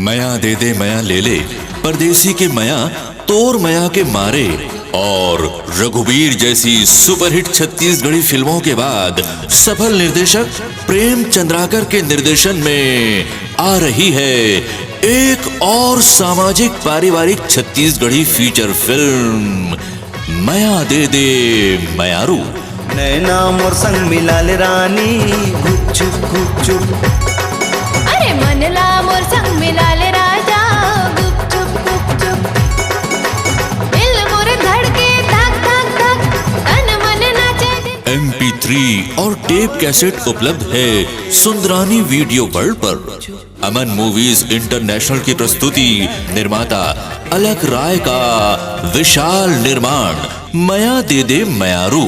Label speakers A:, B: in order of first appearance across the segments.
A: मया दे दे मया ले ले, परदेसी के मया तोर मया के मारे और रघुवीर जैसी सुपरहिट छत्तीसगढ़ी फिल्मों के बाद सफल निर्देशक प्रेम चंद्राकर के निर्देशन में आ रही है एक और सामाजिक पारिवारिक छत्तीसगढ़ी फीचर फिल्म मया दे दे मयारू।
B: नैना मोर संग मिलाले रानी गुप चुप
C: अरे मनला मोर संग मिलाले राजा गुप चुप दिल मोर धड़के धक धक धक तन मन नाचे।
A: MP3 और टेप कैसेट उपलब्ध है सुंदरानी वीडियो वर्ल्ड पर। अमन मूवीज इंटरनेशनल की प्रस्तुति, निर्माता अलक राय का विशाल निर्माण मया दे दे मयारू।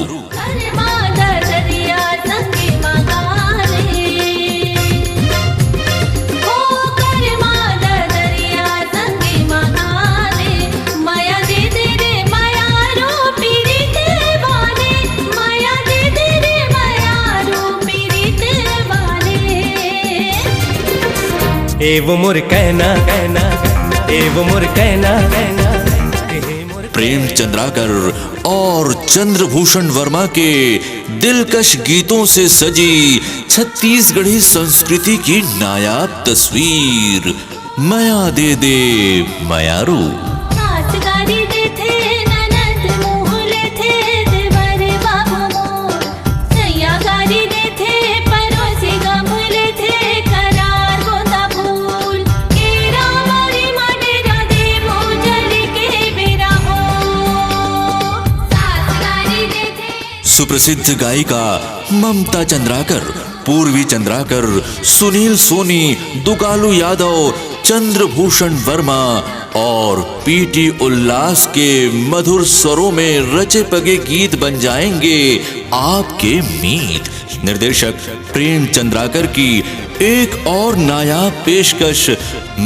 B: ए वो मोर कहना ए वो मोर कहना।
A: प्रेम चंद्राकर और चंद्रभूषण वर्मा के दिलकश गीतों से सजी छत्तीसगढ़ी संस्कृति की नायाब तस्वीर मया दे दे मयारू। सुप्रसिद्ध गायिका ममता चंद्राकर, पूर्वी चंद्राकर, सुनील सोनी, दुकालू यादव, चंद्रभूषण वर्मा और पीटी उल्लास के मधुर स्वरों में रचे पगे गीत बन जाएंगे आपके मीत। निर्देशक प्रेम चंद्राकर की एक और नायाब पेशकश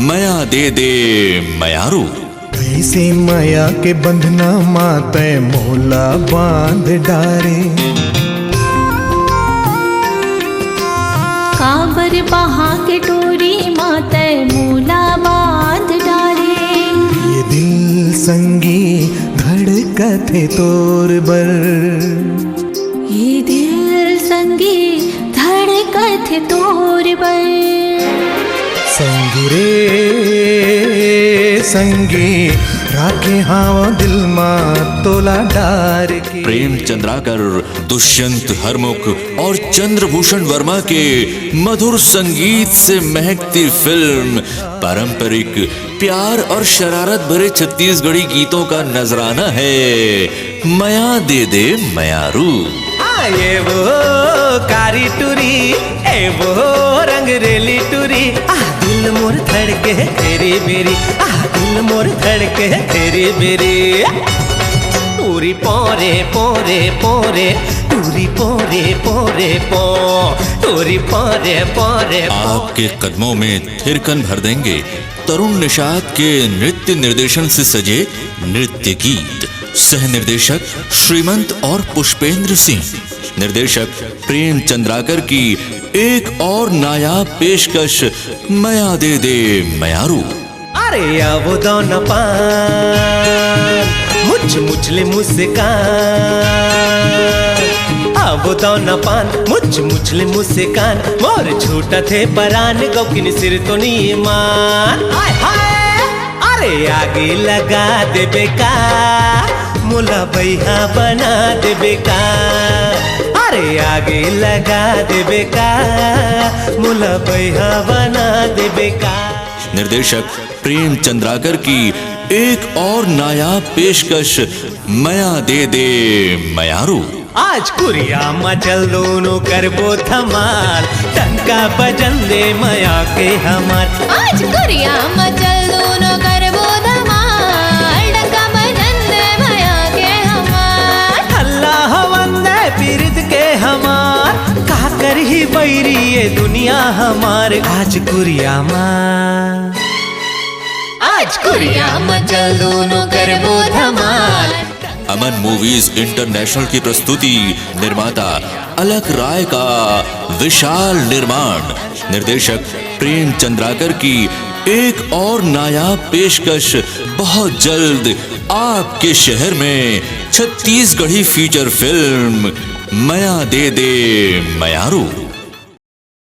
A: मया दे दे मयारू।
D: ऐसे माया के बंधना माते मोला बांध डारे,
C: काबर बहा के टोरी माते मोला बांध डारे।
D: ये दिल संगी धड़कथे तोर बर,
C: ये दिल संगी धड़कथे तोर बर।
D: संगी रे संगी राखे हाव दिल मा तोला डार के।
A: प्रेम चंद्राकर, दुष्यंत हरमुख और चंद्रभूषण वर्मा के मधुर संगीत से महकती फिल्म पारंपरिक प्यार और शरारत भरे छत्तीसगढ़ी गीतों का नजराना है मया दे दे मयारू।
B: ये वो कारी टूरी ए वो रंग रेली टूरी, दिल मोर धड़के तेरी मेरी, दिल मोर धड़के तेरी मेरी। टूरी पोरे पोरे पोरे टूरी पोरे पोरे पो, टूरी पोरे पोरे पो।
A: आपके कदमों में थिरकन भर देंगे तरुण निषाद के नृत्य निर्देशन से सजे नृत्य गीत। सह निर्देशक श्रीमंत और पुष्पेंद्र सिंह। निर्देशक प्रेम चंद्राकर की एक और नायाब पेशकश मया दे दे मयारू।
B: अरे अब दोनों पान मुझले मुस्कान, अब दोनों पान मुझले मुस्कान, मोर छूटा थे परान गौकिन सिर तो नहीं मान। अरे आगे लगा दे बेका मुला भैया बना दे बेका, अरे आगे लगा दे बेका मुला भैया बना दे बेका।
A: निर्देशक प्रेम चंद्राकर की एक और नायाब पेशकश मया दे दे मयारू।
B: आज कुरिया मचल दोनों करबो धमाल, टंका बजन दे मया के हमार।
C: आज कुरिया मचल दोनों करबो धमाल, टंका बजन दे मया के हमार।
B: अल्लाह वंदे पीरित के हमार, का कर ही बैरी ये दुनिया हमार। आज कुरिया माँ, आज कुरिया मचल दोनों करबो धमाल।
A: अमन मूवीज इंटरनेशनल की प्रस्तुति, निर्माता अलक राय का विशाल निर्माण, निर्देशक प्रेम चंद्राकर की एक और नायाब पेशकश बहुत जल्द आपके शहर में छत्तीसगढ़ी फीचर फिल्म मया दे दे मयारू।